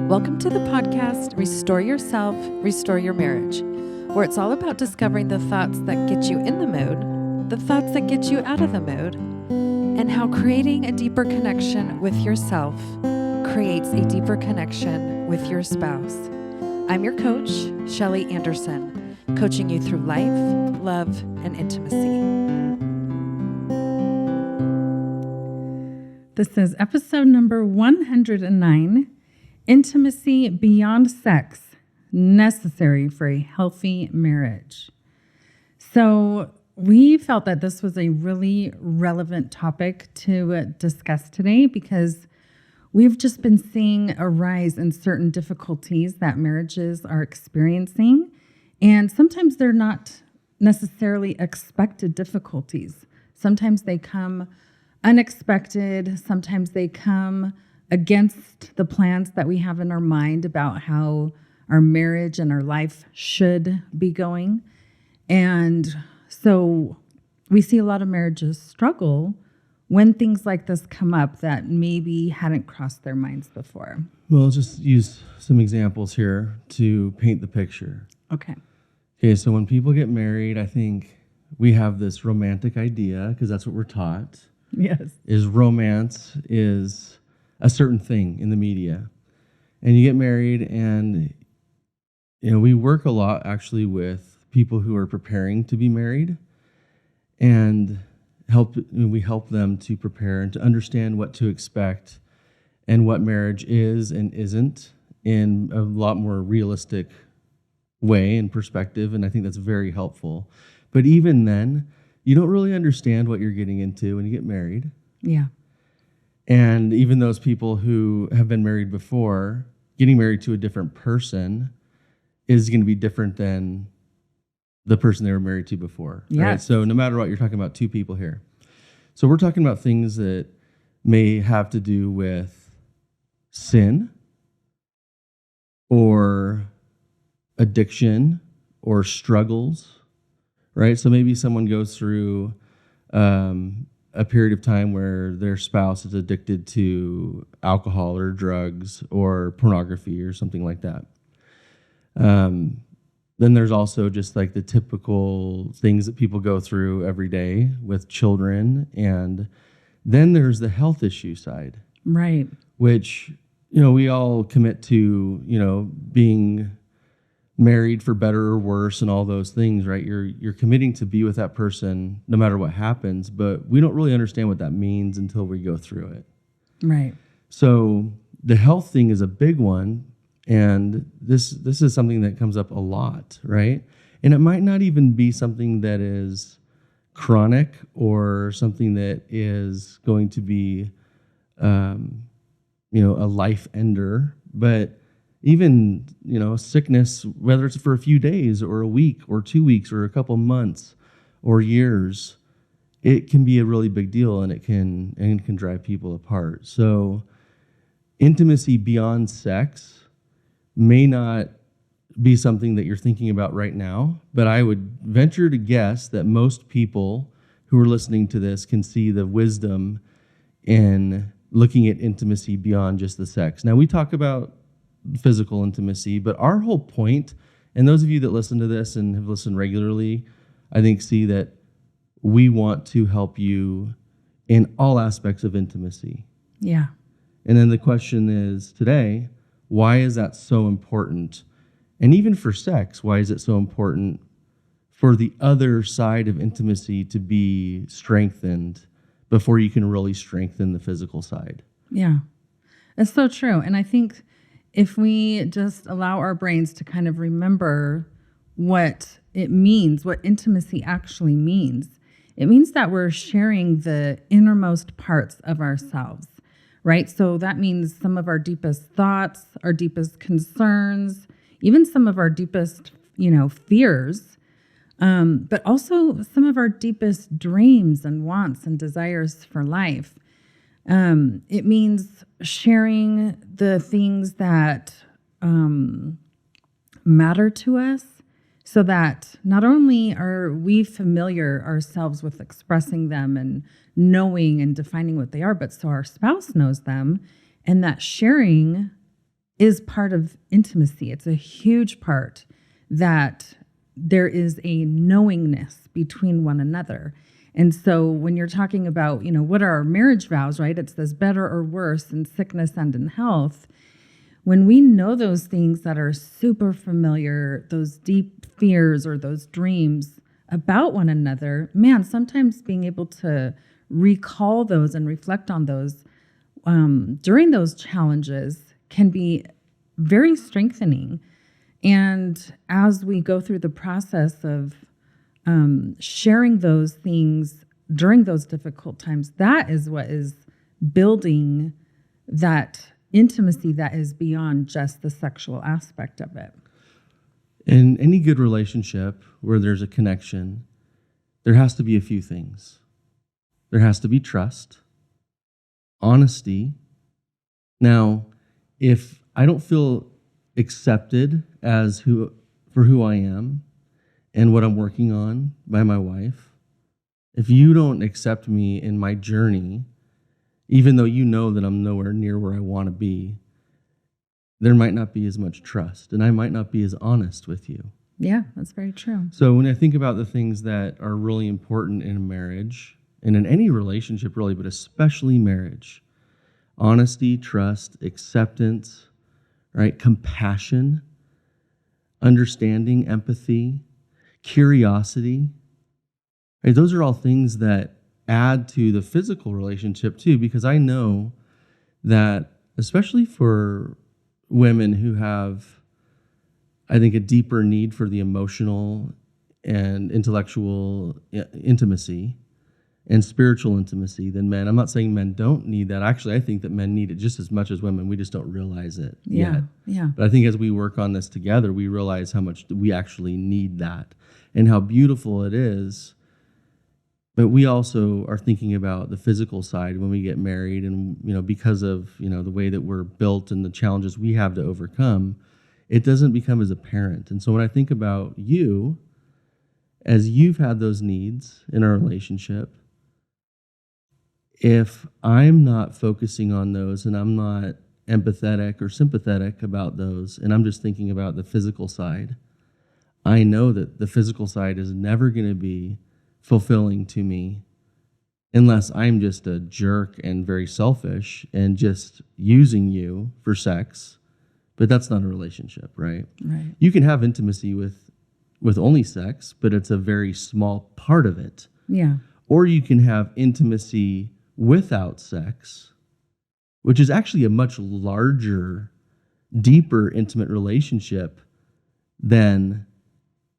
Welcome to the podcast, Restore Yourself, Restore Your Marriage, where it's all about discovering the thoughts that get you in the mood, the thoughts that get you out of the mood, and how creating a deeper connection with yourself creates a deeper connection with your spouse. I'm your coach, Shelly Anderson, coaching you through life, love, and intimacy. This is episode number 109, Intimacy Beyond Sex, Necessary for a Healthy Marriage. So we felt that this was a really relevant topic to discuss today because we've just been seeing a rise in certain difficulties that marriages are experiencing. And sometimes they're not necessarily expected difficulties. Sometimes they come unexpected. Sometimes they come against the plans that we have in our mind about how our marriage and our life should be going. And so we see a lot of marriages struggle when things like this come up that maybe hadn't crossed their minds before. Well, I'll just use some examples here to paint the picture. Okay, so when people get married, I think we have this romantic idea, because that's what we're taught, yes, is romance is a certain thing in the media. And you get married, and we work a lot actually with people who are preparing to be married, and we help them to prepare and to understand what to expect and what marriage is and isn't in a lot more realistic way and perspective, and I think that's very helpful. But even then, you don't really understand what you're getting into when you get married. yeah, And even those people who have been married before, getting married to a different person is going to be different than the person they were married to before. Yes. Right? So no matter what, you're talking about two people here. So we're talking about things that may have to do with sin or addiction or struggles, right? So maybe someone goes through a period of time where their spouse is addicted to alcohol or drugs or pornography or something like that. Then there's also just like the typical things that people go through every day with children. And then there's the health issue side. right, Which, we all commit to, being married for better or worse and all those things, right? You're committing to be with that person no matter what happens, but we don't really understand what that means until we go through it. right, So the health thing is a big one, and this is something that comes up a lot, right? And it might not even be something that is chronic or something that is going to be, a life ender, but even, sickness, whether it's for a few days or a week or 2 weeks or a couple months or years, it can be a really big deal, and it can drive people apart. So intimacy beyond sex may not be something that you're thinking about right now, but I would venture to guess that most people who are listening to this can see the wisdom in looking at intimacy beyond just the sex. Now, we talk about physical intimacy, but our whole point, and those of you that listen to this and have listened regularly, I think see that we want to help you in all aspects of intimacy. yeah, And then the question is today, why is that so important? And even for sex, why is it so important for the other side of intimacy to be strengthened before you can really strengthen the physical side? yeah. It's so true. And I think if we just allow our brains to kind of remember what it means, what intimacy actually means, it means that we're sharing the innermost parts of ourselves, right? So that means some of our deepest thoughts, our deepest concerns, even some of our deepest, fears, but also some of our deepest dreams and wants and desires for life. It means sharing the things that matter to us, so that not only are we familiar ourselves with expressing them and knowing and defining what they are, but so our spouse knows them, and that sharing is part of intimacy. It's a huge part that there is a knowingness between one another. And so when you're talking about, what are our marriage vows, right? It says better or worse in sickness and in health. When we know those things that are super familiar, those deep fears or those dreams about one another, man, sometimes being able to recall those and reflect on those during those challenges can be very strengthening. And as we go through the process of sharing those things during those difficult times, that is what is building that intimacy that is beyond just the sexual aspect of it. In any good relationship where there's a connection, there has to be a few things. There has to be trust, honesty. Now, if I don't feel accepted for who I am and what I'm working on by my wife, if you don't accept me in my journey, even though you know that I'm nowhere near where I want to be, there might not be as much trust, and I might not be as honest with you. Yeah, that's very true. So when I think about the things that are really important in a marriage, and in any relationship really, but especially marriage, honesty, trust, acceptance, right? Compassion, understanding, empathy, curiosity, right? Those are all things that add to the physical relationship too, because I know that especially for women who have, I think, a deeper need for the emotional and intellectual intimacy and spiritual intimacy than men. I'm not saying men don't need that. Actually, I think that men need it just as much as women. We just don't realize it yet. Yeah. But I think as we work on this together, we realize how much we actually need that and how beautiful it is. But we also are thinking about the physical side when we get married, and because of the way that we're built and the challenges we have to overcome, it doesn't become as apparent. And so when I think about you, as you've had those needs in our relationship, if I'm not focusing on those and I'm not empathetic or sympathetic about those, and I'm just thinking about the physical side, I know that the physical side is never going to be fulfilling to me unless I'm just a jerk and very selfish and just using you for sex. But that's not a relationship, right? Right. You can have intimacy with only sex, but it's a very small part of it. Yeah. Or you can have intimacy without sex, which is actually a much larger, deeper, intimate relationship than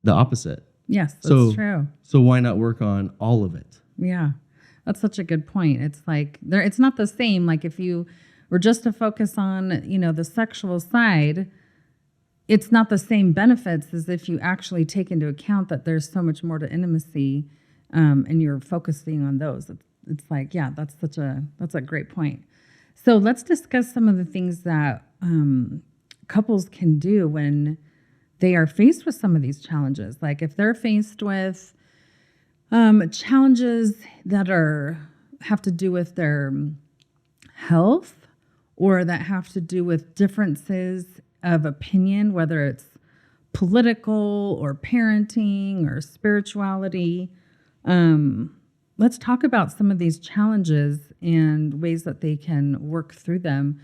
the opposite. Yes, that's true. So why not work on all of it? Yeah, that's such a good point. It's like it's not the same. Like if you were just to focus on, the sexual side, it's not the same benefits as if you actually take into account that there's so much more to intimacy, and you're focusing on those. It's like, yeah, that's a great point. So let's discuss some of the things that couples can do when they are faced with some of these challenges. Like if they're faced with challenges that have to do with their health, or that have to do with differences of opinion, whether it's political or parenting or spirituality. Let's talk about some of these challenges and ways that they can work through them,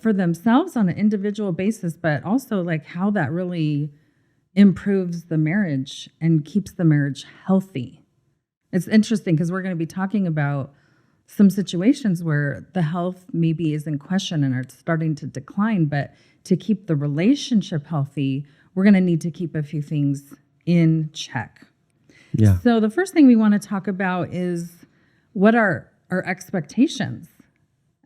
for themselves on an individual basis, but also like how that really improves the marriage and keeps the marriage healthy. It's interesting because we're going to be talking about some situations where the health maybe is in question and are starting to decline, but to keep the relationship healthy, we're going to need to keep a few things in check. Yeah. So the first thing we want to talk about is what are our expectations?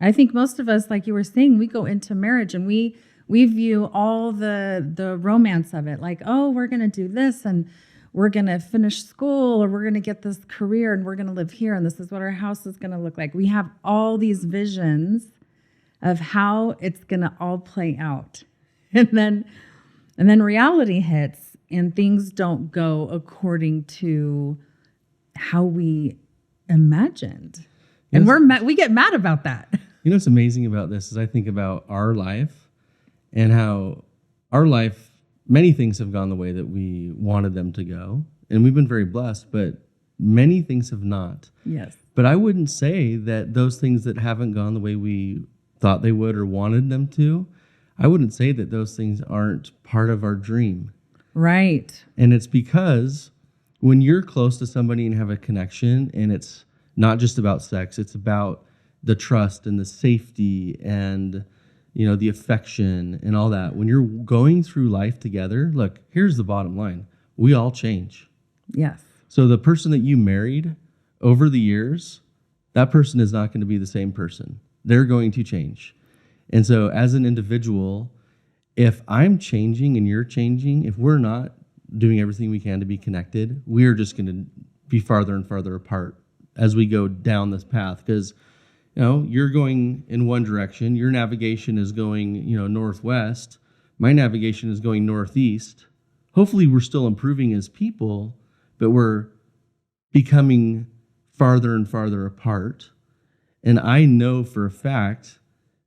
I think most of us, like you were saying, we go into marriage and we view all the romance of it, like, oh, we're going to do this and we're going to finish school, or we're going to get this career and we're going to live here and this is what our house is going to look like. We have all these visions of how it's going to all play out. And then reality hits and things don't go according to how we imagined. And we get mad about that. What's amazing about this is I think about our life and how our life, many things have gone the way that we wanted them to go. And we've been very blessed, but many things have not. Yes. But I wouldn't say that those things that haven't gone the way we thought they would or wanted them to, I wouldn't say that those things aren't part of our dream. Right. And it's because when you're close to somebody and have a connection, and it's not just about sex, it's about the trust and the safety and, the affection and all that. When you're going through life together, look, here's the bottom line. We all change. Yes. So the person that you married over the years, that person is not going to be the same person. They're going to change. And so as an individual, if I'm changing and you're changing, if we're not doing everything we can to be connected, we are just going to be farther and farther apart as we go down this path. Because, you're going in one direction, your navigation is going, northwest, my navigation is going northeast. Hopefully we're still improving as people, but we're becoming farther and farther apart. And I know for a fact,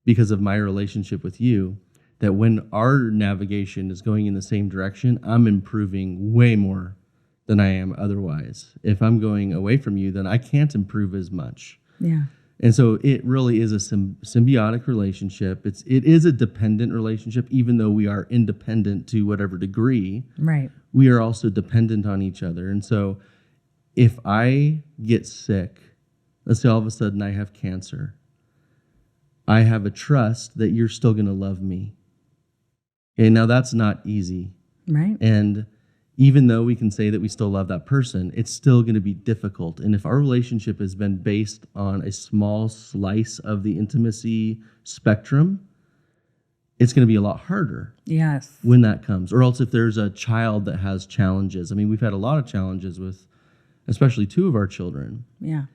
because of my relationship with you, that when our navigation is going in the same direction, I'm improving way more than I am otherwise. If I'm going away from you, then I can't improve as much. Yeah. And so it really is a symbiotic relationship. It is a dependent relationship, even though we are independent to whatever degree. Right. We are also dependent on each other. And so if I get sick, let's say all of a sudden I have cancer, I have a trust that you're still going to love me. Okay, now that's not easy. Right. And even though we can say that we still love that person, it's still going to be difficult. And if our relationship has been based on a small slice of the intimacy spectrum, it's going to be a lot harder. Yes. When that comes. Or else if there's a child that has challenges. I mean, we've had a lot of challenges with especially two of our children. Yeah.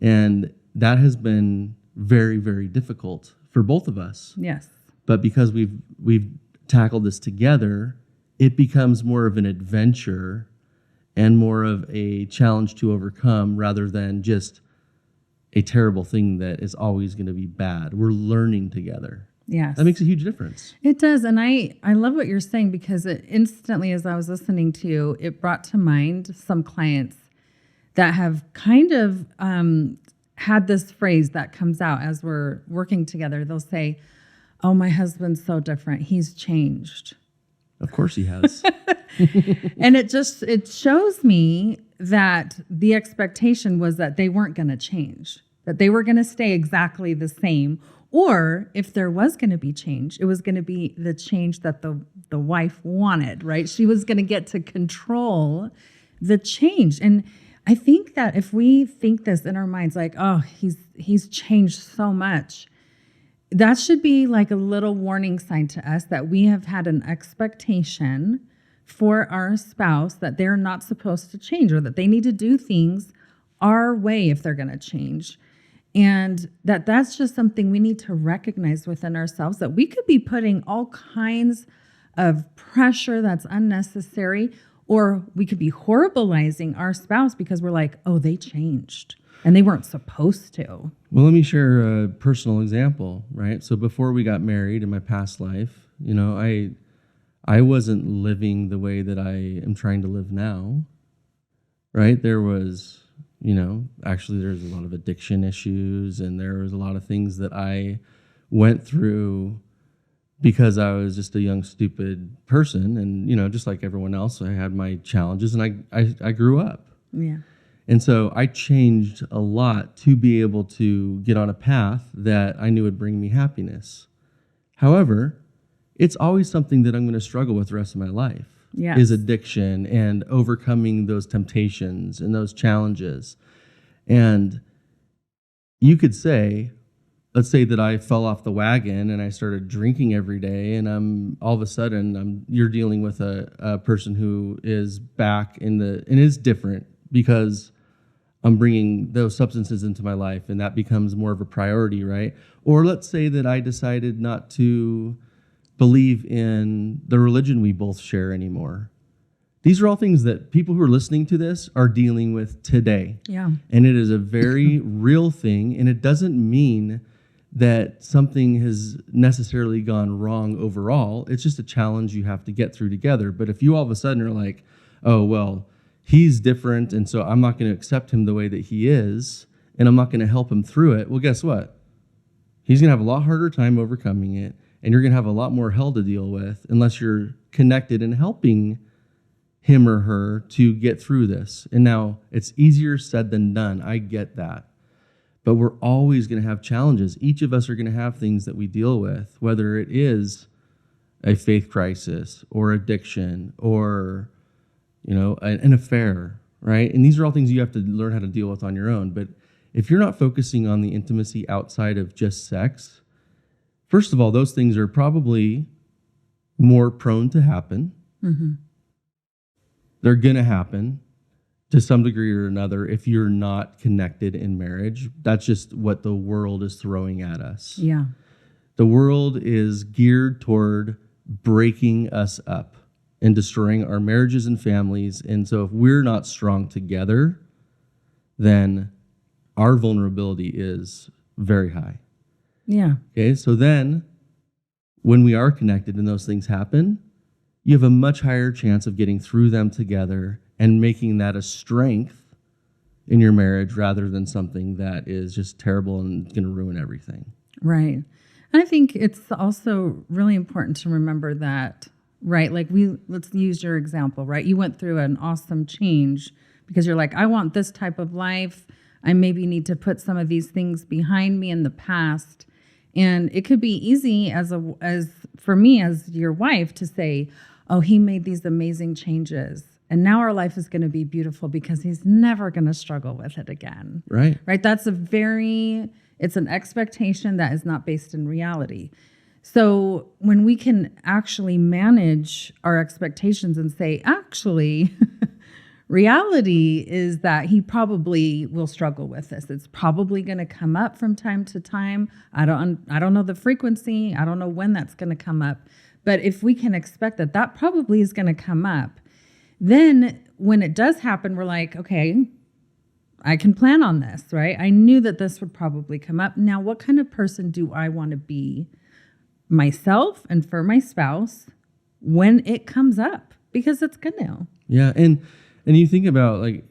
And that has been very, very difficult for both of us. Yes. But because we've tackled this together, it becomes more of an adventure and more of a challenge to overcome rather than just a terrible thing that is always going to be bad. We're learning together. Yes. That makes a huge difference. It does. And I love what you're saying, because it instantly, as I was listening to you, it brought to mind some clients that have kind of had this phrase that comes out as we're working together. They'll say, "Oh, my husband's so different. He's changed." Of course he has. And it shows me that the expectation was that they weren't going to change, that they were going to stay exactly the same. Or if there was going to be change, it was going to be the change that the wife wanted, right? She was going to get to control the change. And I think that if we think this in our minds, like, oh, he's changed so much, that should be like a little warning sign to us that we have had an expectation for our spouse that they're not supposed to change, or that they need to do things our way if they're going to change. And that's just something we need to recognize within ourselves, that we could be putting all kinds of pressure that's unnecessary, or we could be horribleizing our spouse because we're like, oh, they changed and they weren't supposed to. Well, let me share a personal example, right? So before we got married in my past life, I wasn't living the way that I am trying to live now, right? There was, actually there's a lot of addiction issues, and there was a lot of things that I went through because I was just a young, stupid person. And, just like everyone else, I had my challenges, and I grew up. Yeah. And so I changed a lot to be able to get on a path that I knew would bring me happiness. However, it's always something that I'm going to struggle with the rest of my life. Yes. Is addiction and overcoming those temptations and those challenges. And you could say, let's say that I fell off the wagon and I started drinking every day, and I'm all of a sudden you're dealing with a person who is back and is different because I'm bringing those substances into my life, and that becomes more of a priority, right? Or let's say that I decided not to believe in the religion we both share anymore. These are all things that people who are listening to this are dealing with today. Yeah. And it is a very real thing, and it doesn't mean that something has necessarily gone wrong overall. It's just a challenge you have to get through together. But if you all of a sudden are like, oh, well, he's different, and so I'm not going to accept him the way that he is, and I'm not going to help him through it, well, guess what? He's going to have a lot harder time overcoming it, and you're going to have a lot more hell to deal with unless you're connected and helping him or her to get through this. And now it's easier said than done. I get that. But we're always going to have challenges. Each of us are going to have things that we deal with, whether it is a faith crisis or addiction or, an affair, right? And these are all things you have to learn how to deal with on your own. But if you're not focusing on the intimacy outside of just sex, first of all, those things are probably more prone to happen. Mm-hmm. They're going to happen to some degree or another if you're not connected in marriage. That's just what the world is throwing at us. Yeah. The world is geared toward breaking us up and destroying our marriages and families. And so if we're not strong together, then our vulnerability is very high. Yeah. Okay, so then when we are connected and those things happen, you have a much higher chance of getting through them together and making that a strength in your marriage rather than something that is just terrible and going to ruin everything. Right. And I think it's also really important to remember that, right? Like let's use your example, right? You went through an awesome change because you're like, I want this type of life. I maybe need to put some of these things behind me in the past. And it could be easy as for me as your wife to say, oh, he made these amazing changes. And now our life is going to be beautiful because he's never going to struggle with it again. Right. Right. It's an expectation that is not based in reality. So when we can actually manage our expectations and say, actually, reality is that he probably will struggle with this. It's probably going to come up from time to time. I don't know the frequency. I don't know when that's going to come up. But if we can expect that probably is going to come up, then when it does happen, we're like, okay, I can plan on this, right? I knew that this would probably come up. Now, what kind of person do I want to be myself and for my spouse when it comes up? Because it's going to. Yeah, and you think about, like,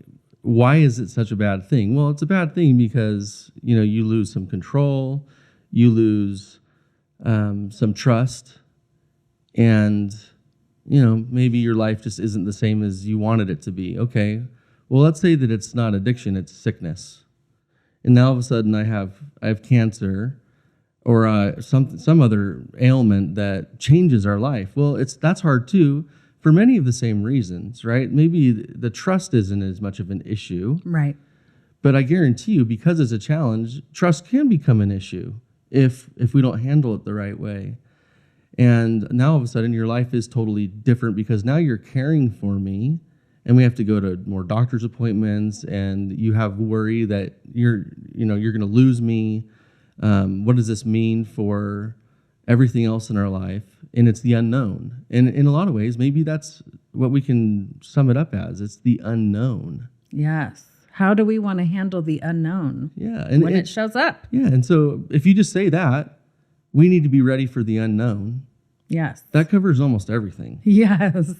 why is it such a bad thing? Well, it's a bad thing because, you lose some control, you lose some trust, and, maybe your life just isn't the same as you wanted it to be. Okay, well, let's say that it's not addiction, it's sickness. And now all of a sudden I have cancer or some other ailment that changes our life. Well, that's hard too, for many of the same reasons, right? Maybe the trust isn't as much of an issue. Right. But I guarantee you, because it's a challenge, trust can become an issue if we don't handle it the right way. And now all of a sudden your life is totally different because now you're caring for me and we have to go to more doctor's appointments and you have worry that you're going to lose me. What does this mean for everything else in our life? And it's the unknown. And in a lot of ways, maybe that's what we can sum it up as. It's the unknown. Yes. How do we want to handle the unknown? Yeah. And when it shows up? Yeah. And so if you just say that, we need to be ready for the unknown. Yes. That covers almost everything. Yes.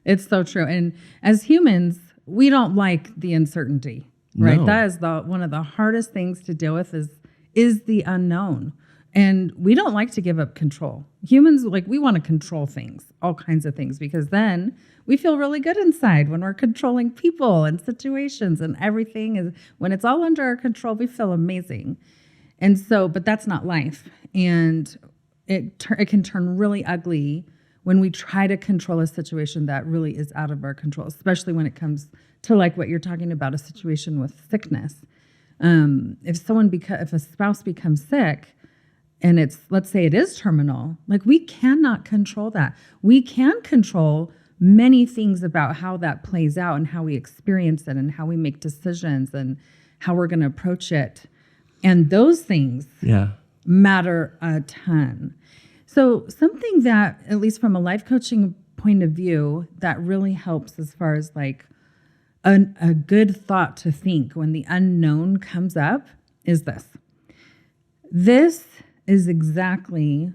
It's so true. And as humans, we don't like the uncertainty, right? No. That is one of the hardest things to deal with is the unknown. And we don't like to give up control. Humans, we want to control things, all kinds of things, because then we feel really good inside when we're controlling people and situations and everything. When it's all under our control, we feel amazing. And so, but that's not life. And it can turn really ugly when we try to control a situation that really is out of our control, especially when it comes to what you're talking about, a situation with sickness. If a spouse becomes sick and let's say it is terminal, we cannot control that. We can control many things about how that plays out and how we experience it and how we make decisions and how we're going to approach it. And those things matter a ton. So something that, at least from a life coaching point of view, that really helps as far as a good thought to think when the unknown comes up is this. This is exactly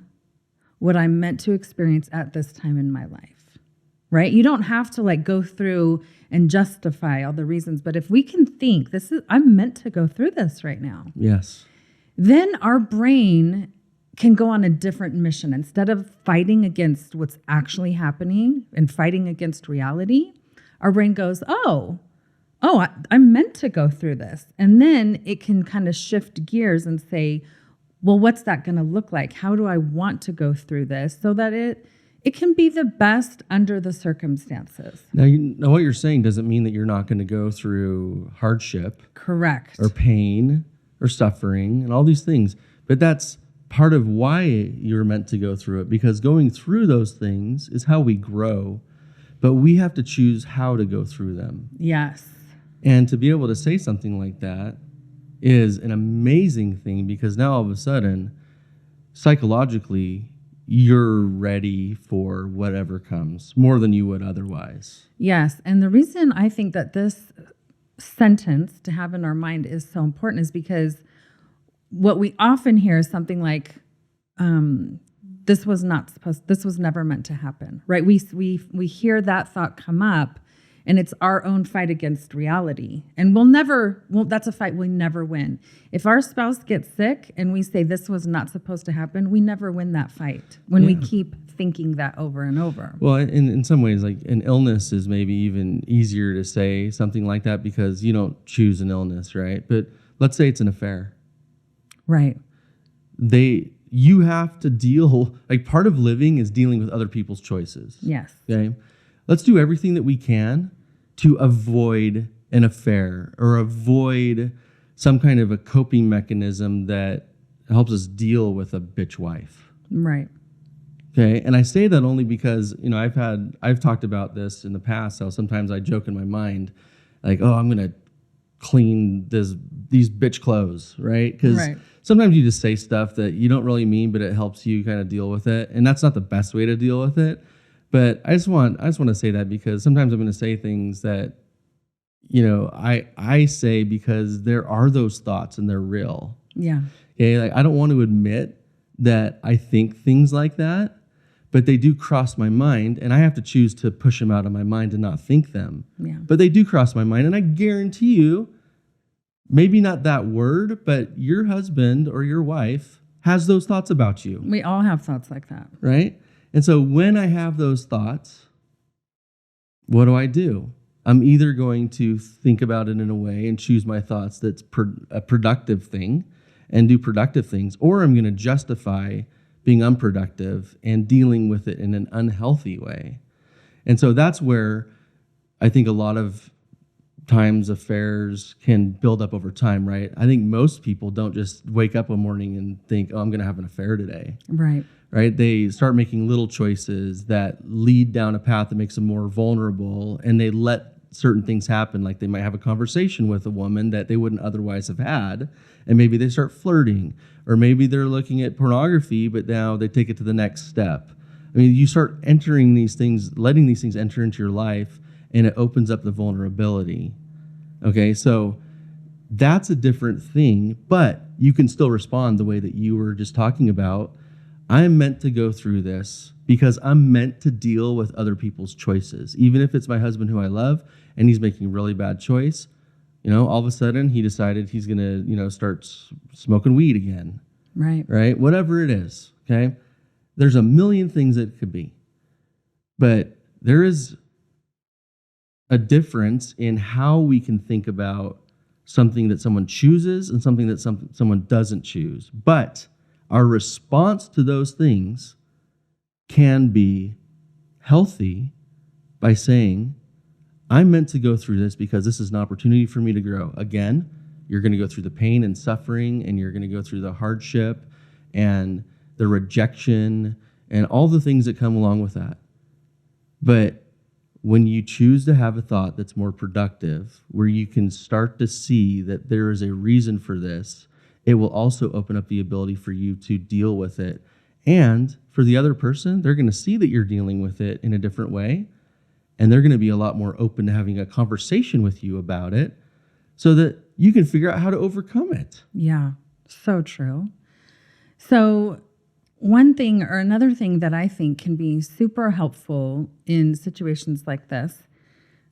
what I'm meant to experience at this time in my life, right? You don't have to like go through and justify all the reasons, but if we can think I'm meant to go through this right now, Yes. then our brain can go on a different mission. Instead of fighting against what's actually happening and fighting against reality, our brain goes, I'm meant to go through this. And then it can kind of shift gears and say, well, what's that going to look like? How do I want to go through this so that it can be the best under the circumstances? Now, what you're saying doesn't mean that you're not going to go through hardship. Correct. Or pain or suffering and all these things. But that's part of why you're meant to go through it, because going through those things is how we grow. But we have to choose how to go through them. Yes. And to be able to say something like that is an amazing thing, because now all of a sudden, psychologically, you're ready for whatever comes more than you would otherwise. Yes. And the reason I think that this sentence to have in our mind is so important is because what we often hear is something like, this was never meant to happen, right? We hear that thought come up, and it's our own fight against reality. And that's a fight we never win. If our spouse gets sick and we say this was not supposed to happen, we never win that fight when we keep thinking that over and over. Well, in some ways, like an illness is maybe even easier to say something like that because you don't choose an illness, right? But let's say it's an affair. Right. You have to deal, like part of living is dealing with other people's choices. Yes. Okay. Let's do everything that we can to avoid an affair or avoid some kind of a coping mechanism that helps us deal with a bitch wife. Right. Okay. And I say that only because, I've talked about this in the past, how sometimes I joke in my mind, like, oh, I'm going to clean these bitch clothes, right? Because sometimes you just say stuff that you don't really mean, but it helps you kind of deal with it. And that's not the best way to deal with it. But I just want to say that because sometimes I'm going to say things that, I say because there are those thoughts and they're real. Yeah. Okay. Like I don't want to admit that I think things like that, but they do cross my mind, and I have to choose to push them out of my mind and not think them. Yeah. But they do cross my mind, and I guarantee you, maybe not that word, but your husband or your wife has those thoughts about you. We all have thoughts like that. Right? And so when I have those thoughts, what do? I'm either going to think about it in a way and choose my thoughts that's a productive thing and do productive things, or I'm going to justify being unproductive and dealing with it in an unhealthy way. And so that's where I think a lot of times affairs can build up over time, right? I think most people don't just wake up one morning and think, oh, I'm going to have an affair today. Right. Right? They start making little choices that lead down a path that makes them more vulnerable, and they let certain things happen. Like they might have a conversation with a woman that they wouldn't otherwise have had, and maybe they start flirting, or maybe they're looking at pornography, but now they take it to the next step. I mean, you start entering these things, letting these things enter into your life, and it opens up the vulnerability. Okay, so that's a different thing, but you can still respond the way that you were just talking about. I am meant to go through this because I'm meant to deal with other people's choices. Even if it's my husband who I love and he's making a really bad choice, all of a sudden he decided he's going to, start smoking weed again. Right. Right? Whatever it is, okay? There's a million things it could be. But there is a difference in how we can think about something that someone chooses and something that someone doesn't choose. But our response to those things can be healthy by saying, I'm meant to go through this because this is an opportunity for me to grow. Again, you're going to go through the pain and suffering, and you're going to go through the hardship and the rejection and all the things that come along with that. But when you choose to have a thought that's more productive, where you can start to see that there is a reason for this, it will also open up the ability for you to deal with it. And for the other person, they're going to see that you're dealing with it in a different way, and they're going to be a lot more open to having a conversation with you about it so that you can figure out how to overcome it. Yeah, so true. So one thing or another thing that I think can be super helpful in situations like this,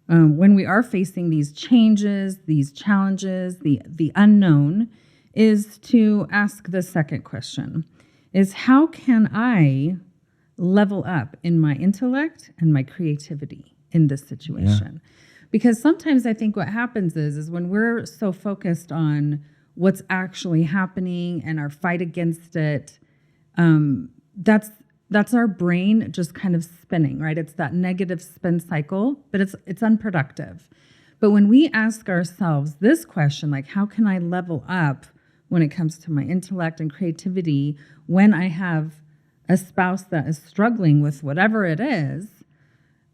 when we are facing these changes, these challenges, the unknown, is to ask the second question, is how can I level up in my intellect and my creativity in this situation? Because sometimes I think what happens is when we're so focused on what's actually happening and our fight against it, that's our brain just kind of spinning, right? It's that negative spin cycle, but it's unproductive. But when we ask ourselves this question, like, how can I level up when it comes to my intellect and creativity when I have a spouse that is struggling with whatever it is?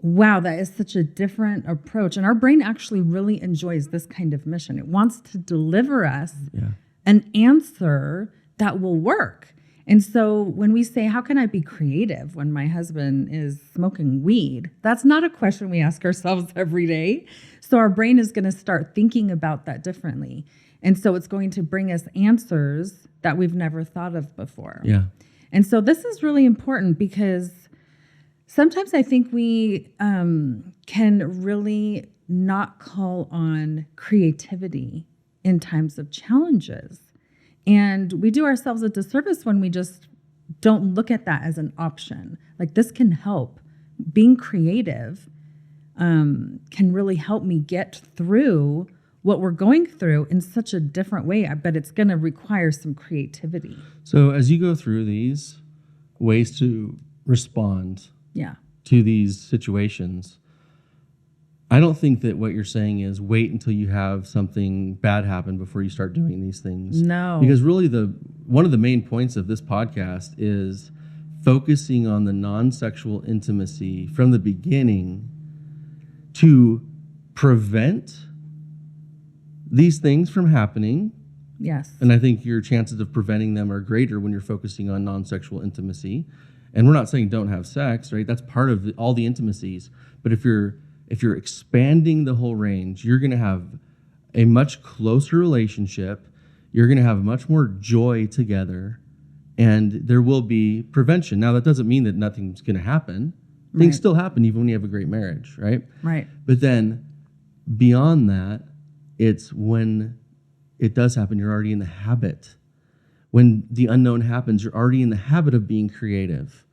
Wow, that is such a different approach. And our brain actually really enjoys this kind of mission. It wants to deliver us an answer that will work. And so when we say, how can I be creative when my husband is smoking weed? That's not a question we ask ourselves every day. So our brain is going to start thinking about that differently. And so it's going to bring us answers that we've never thought of before. Yeah. And so this is really important because sometimes I think we can really not call on creativity in times of challenges. And we do ourselves a disservice when we just don't look at that as an option. Like, this can help. Being creative can really help me get through what we're going through in such a different way, but it's going to require some creativity. So as you go through these ways to respond to these situations, I don't think that what you're saying is wait until you have something bad happen before you start doing these things. No. Because really one of the main points of this podcast is focusing on the non-sexual intimacy from the beginning to prevent these things from happening. Yes. And I think your chances of preventing them are greater when you're focusing on non-sexual intimacy. And we're not saying don't have sex, right? That's part of all the intimacies. But if you're expanding the whole range, you're going to have a much closer relationship. You're going to have much more joy together, and there will be prevention. Now, that doesn't mean that nothing's going to happen. Things still happen even when you have a great marriage, right? Right. But then beyond that, it's when it does happen, you're already in the habit. When the unknown happens, you're already in the habit of being creative.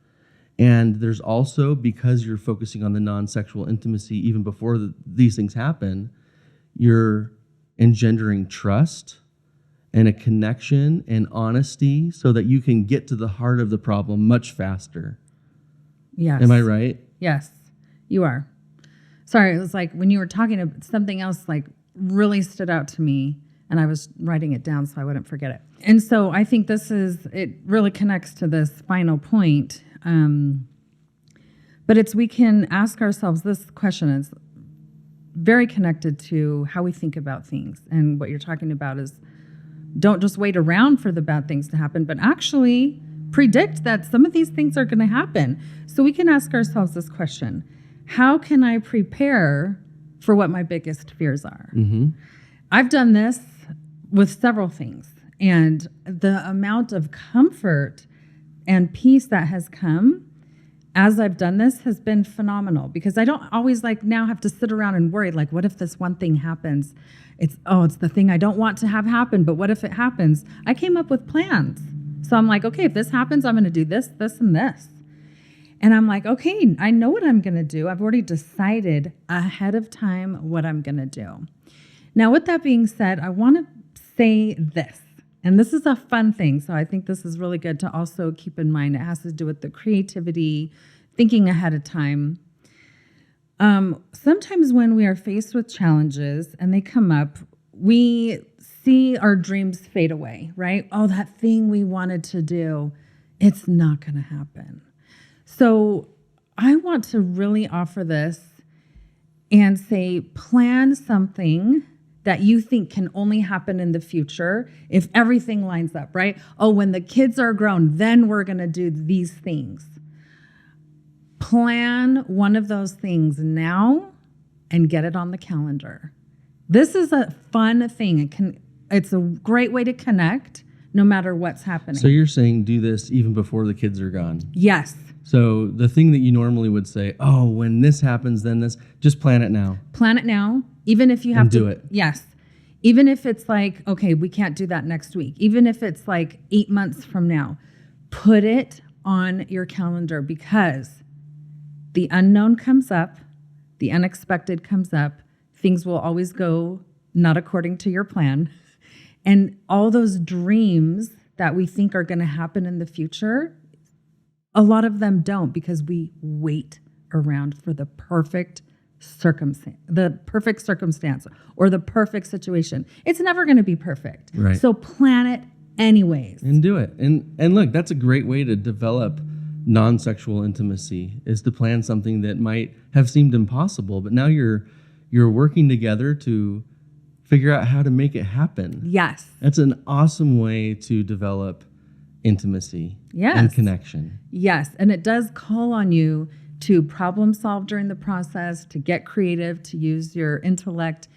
And there's also, because you're focusing on the non-sexual intimacy even before these things happen, you're engendering trust and a connection and honesty so that you can get to the heart of the problem much faster. Yes. Am I right? Yes, you are. Sorry, it was like when you were talking about something else, like really stood out to me, and I was writing it down so I wouldn't forget it. And so I think it really connects to this final point. But we can ask ourselves this question. It's very connected to how we think about things. And what you're talking about is don't just wait around for the bad things to happen, but actually predict that some of these things are going to happen. So we can ask ourselves this question: how can I prepare for what my biggest fears are? Mm-hmm. I've done this with several things, and the amount of comfort and peace that has come as I've done this has been phenomenal, because I don't always now have to sit around and worry, what if this one thing happens? It's the thing I don't want to have happen, but what if it happens? I came up with plans. So I'm like, okay, if this happens, I'm going to do this, this, and this. And I'm like, okay, I know what I'm going to do. I've already decided ahead of time what I'm going to do. Now, with that being said, I want to say this. And this is a fun thing, so I think this is really good to also keep in mind. It has to do with the creativity, thinking ahead of time. Sometimes when we are faced with challenges and they come up, we see our dreams fade away, right? Oh, that thing we wanted to do, it's not going to happen. So I want to really offer this and say, plan something that you think can only happen in the future if everything lines up, right? Oh, when the kids are grown, then we're going to do these things. Plan one of those things now and get it on the calendar. This is a fun thing. It's a great way to connect, no matter what's happening. So you're saying do this even before the kids are gone. Yes. So the thing that you normally would say, oh, when this happens, then this, just plan it now. Plan it now, even if you have to do it. Yes. Even if it's like, okay, we can't do that next week. Even if it's like 8 months from now, put it on your calendar, because the unknown comes up, the unexpected comes up. Things will always go not according to your plan. And all those dreams that we think are going to happen in the future, a lot of them don't, because we wait around for the perfect circumstance or the perfect situation. It's never going to be perfect. Right. So plan it anyways. And do it. And look, that's a great way to develop non-sexual intimacy, is to plan something that might have seemed impossible, but now you're working together to figure out how to make it happen. Yes. That's an awesome way to develop intimacy and connection. Yes. And it does call on you to problem solve during the process, to get creative, to use your intellect.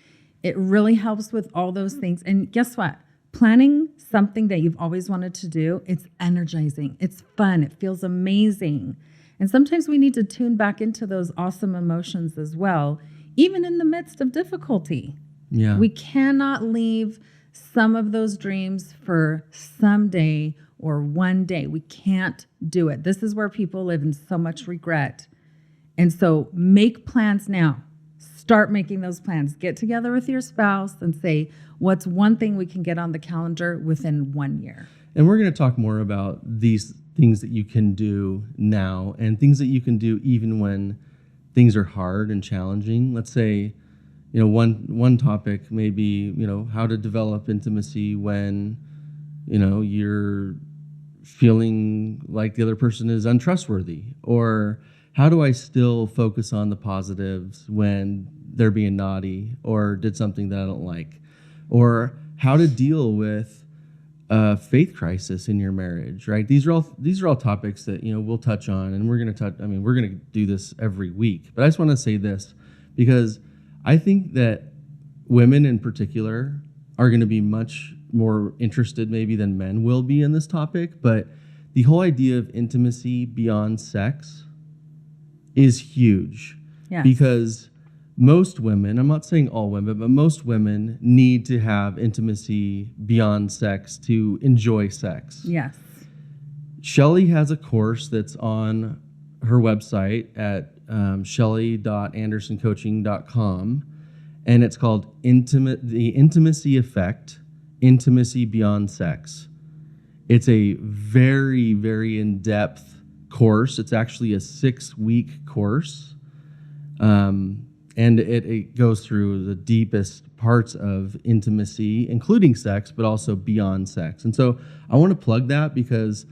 It really helps with all those things. And guess what? Planning something that you've always wanted to do, it's energizing. It's fun. It feels amazing. And sometimes we need to tune back into those awesome emotions as well, even in the midst of difficulty. Yeah. We cannot leave some of those dreams for someday or one day. We can't do it. This is where people live in so much regret. And so make plans now. Start making those plans. Get together with your spouse and say, what's one thing we can get on the calendar within 1 year? And we're going to talk more about these things that you can do now and things that you can do even when things are hard and challenging. Let's say, one topic may be, how to develop intimacy when, you're feeling like the other person is untrustworthy, or how do I still focus on the positives when they're being naughty or did something that I don't like, or how to deal with a faith crisis in your marriage, right? These are all topics that, we'll touch on, and we're going to do this every week. But I just want to say this, because I think that women in particular are going to be much more interested maybe than men will be in this topic. But the whole idea of intimacy beyond sex is huge. Yes. Because most women, I'm not saying all women, but most women need to have intimacy beyond sex to enjoy sex. Yes. Shelly has a course that's on her website at shelly.andersoncoaching.com, and it's called The Intimacy Effect, Intimacy Beyond Sex. It's a very, very in-depth course. It's actually a 6-week course. And it goes through the deepest parts of intimacy, including sex, but also beyond sex. And so I want to plug that, because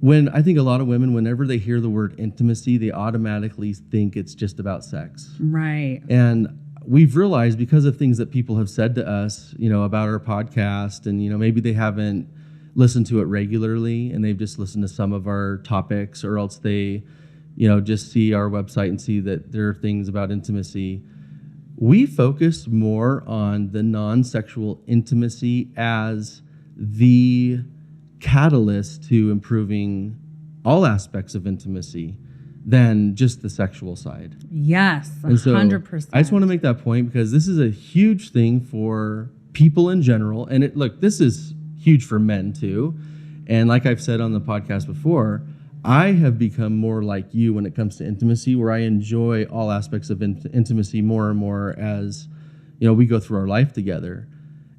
I think a lot of women, whenever they hear the word intimacy, they automatically think it's just about sex. Right. And we've realized, because of things that people have said to us, about our podcast, and, maybe they haven't listened to it regularly and they've just listened to some of our topics, or else they just see our website and see that there are things about intimacy. We focus more on the non-sexual intimacy as the catalyst to improving all aspects of intimacy than just the sexual side. Yes, 100%. I just want to make that point, because this is a huge thing for people in general. And this is huge for men too. And like I've said on the podcast before, I have become more like you when it comes to intimacy, where I enjoy all aspects of intimacy more and more as, we go through our life together.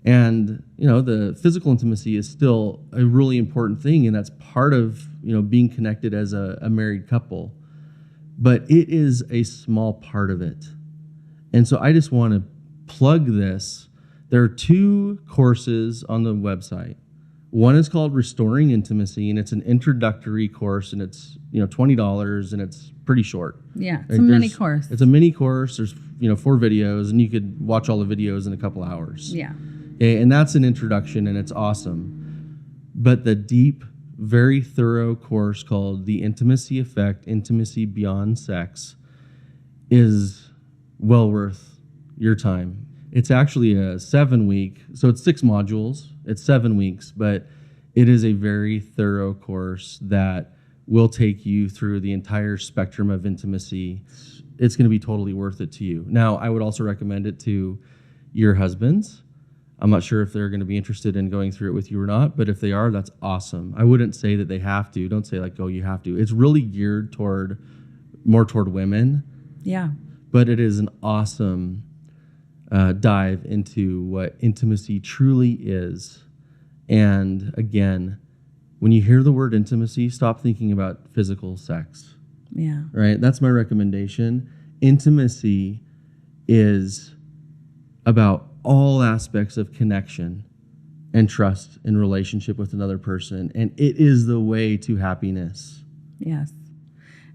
And, the physical intimacy is still a really important thing, and that's part of, being connected as a married couple. But it is a small part of it. And so I just want to plug this. There are 2 courses on the website. One is called Restoring Intimacy, and it's an introductory course, and it's $20, and it's pretty short. Yeah, it's a mini course. It's a mini course. There's 4 videos, and you could watch all the videos in a couple hours. Yeah. And that's an introduction, and it's awesome. But the deep, very thorough course called The Intimacy Effect, Intimacy Beyond Sex, is well worth your time. It's actually a 7-week, so it's 6 modules. It's 7 weeks, but It is a very thorough course that will take you through the entire spectrum of intimacy. It's going to be totally worth it to you. Now, I would also recommend it to your husbands. I'm not sure if they're going to be interested in going through it with you or not, but if they are, that's awesome. I wouldn't say that they have to. Don't say like, oh, you have to. It's really geared more toward women. Yeah. But it is an awesome dive into what intimacy truly is. And again, when you hear the word intimacy, stop thinking about physical sex. Yeah. Right? That's my recommendation. Intimacy is about all aspects of connection and trust in relationship with another person. And it is the way to happiness. Yes.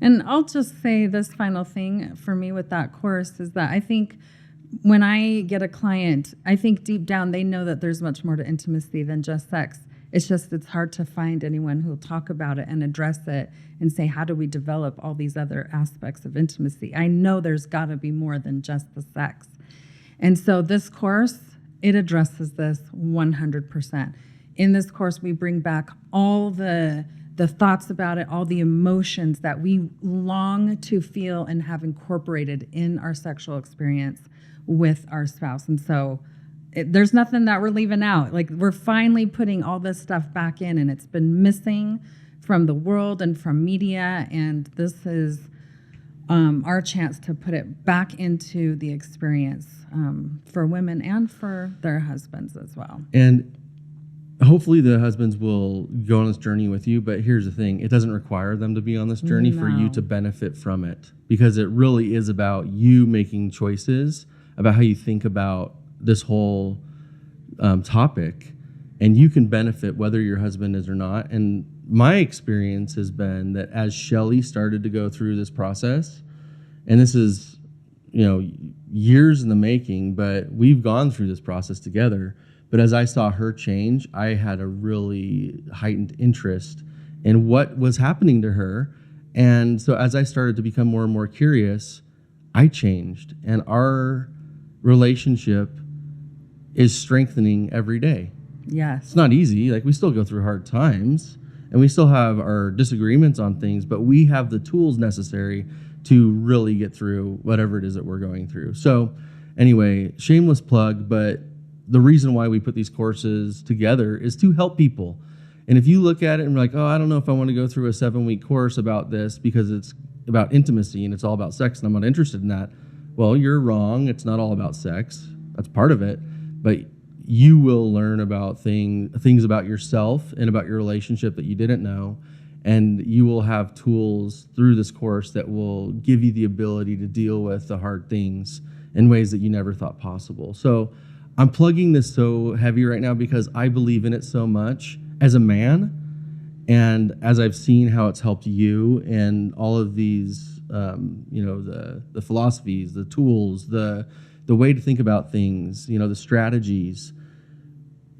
And I'll just say this final thing for me with that course is that I think when I get a client, I think deep down they know that there's much more to intimacy than just sex. It's hard to find anyone who'll talk about it and address it and say, how do we develop all these other aspects of intimacy? I know there's got to be more than just the sex. And so this course, it addresses this 100%. In this course, we bring back all the thoughts about it, all the emotions that we long to feel and have incorporated in our sexual experience with our spouse. And so there's nothing that we're leaving out. Like, we're finally putting all this stuff back in, and it's been missing from the world and from media. And this is our chance to put it back into the experience for women and for their husbands as well. And hopefully the husbands will go on this journey with you, but here's the thing. It doesn't require them to be on this journey for you to benefit from it, because it really is about you making choices about how you think about this whole topic, and you can benefit whether your husband is or not. And my experience has been that as Shelly started to go through this process, and this is, years in the making, but we've gone through this process together. But as I saw her change, I had a really heightened interest in what was happening to her. And so as I started to become more and more curious, I changed. And our relationship is strengthening every day. Yes. It's not easy. Like, we still go through hard times and we still have our disagreements on things, but we have the tools necessary to really get through whatever it is that we're going through. So anyway, shameless plug, but the reason why we put these courses together is to help people. And if you look at it and you're like, oh, I don't know if I want to go through a 7-week course about this because it's about intimacy and it's all about sex and I'm not interested in that. Well, you're wrong. It's not all about sex. That's part of it. But you will learn about things about yourself and about your relationship that you didn't know. And you will have tools through this course that will give you the ability to deal with the hard things in ways that you never thought possible. So I'm plugging this so heavy right now because I believe in it so much as a man. And as I've seen how it's helped you and all of these, the philosophies, the tools, the way to think about things, the strategies,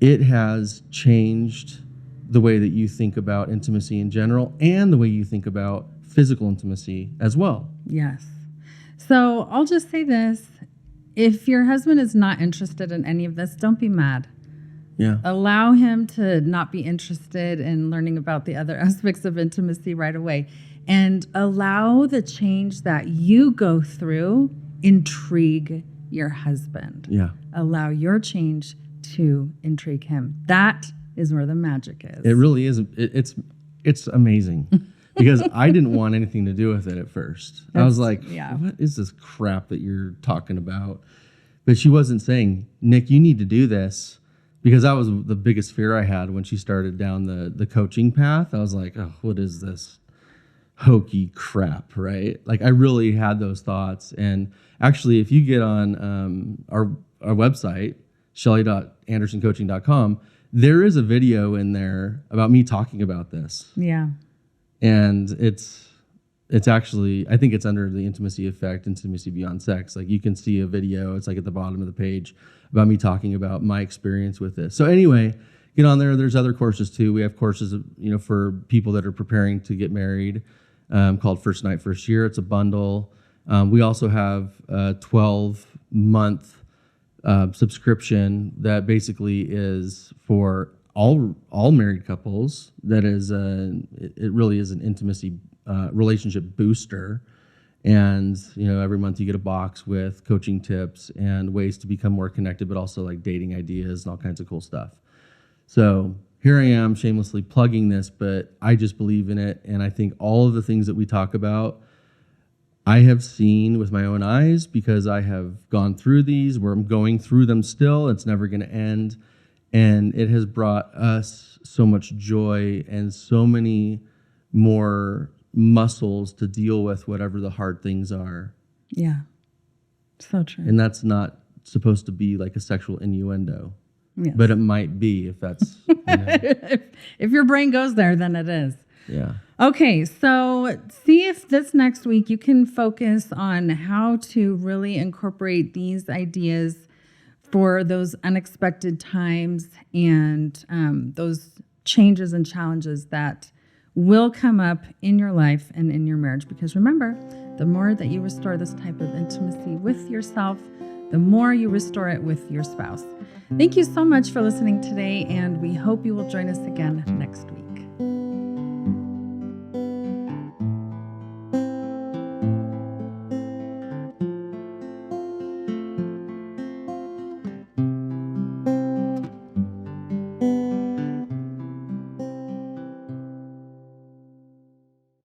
it has changed the way that you think about intimacy in general and the way you think about physical intimacy as well. Yes. So I'll just say this. If your husband is not interested in any of this, don't be mad. Yeah. Allow him to not be interested in learning about the other aspects of intimacy right away. And allow the change that you go through intrigue your husband. Yeah. Allow your change to intrigue him. That is where the magic is. It really is. It's amazing because I didn't want anything to do with it at first. I was like, what is this crap that you're talking about? But she wasn't saying, Nick, you need to do this, because that was the biggest fear I had when she started down the coaching path. I was like, oh, what is this hokey crap, right? Like, I really had those thoughts. And actually, if you get on our website, shelly.andersoncoaching.com, there is a video in there about me talking about this. Yeah. And it's actually, I think it's under the intimacy effect, intimacy beyond sex. Like, you can see a video, it's like at the bottom of the page, about me talking about my experience with this. So anyway, get on there. There's other courses too. We have courses, for people that are preparing to get married, called First Night, First Year. It's a bundle. We also have a 12-month subscription that basically is for all married couples. That is, it really is an intimacy relationship booster. And, every month you get a box with coaching tips and ways to become more connected, but also like dating ideas and all kinds of cool stuff. So here I am shamelessly plugging this, but I just believe in it. And I think all of the things that we talk about, I have seen with my own eyes because I have gone through these, where I'm going through them still. It's never going to end. And it has brought us so much joy and so many more muscles to deal with whatever the hard things are. Yeah. So true. And that's not supposed to be like a sexual innuendo. Yes. But it might be if that's... if your brain goes there, then it is. Yeah. Okay, so see if this next week you can focus on how to really incorporate these ideas for those unexpected times and those changes and challenges that will come up in your life and in your marriage. Because remember, the more that you restore this type of intimacy with yourself, the more you restore it with your spouse. Thank you so much for listening today, and we hope you will join us again next week.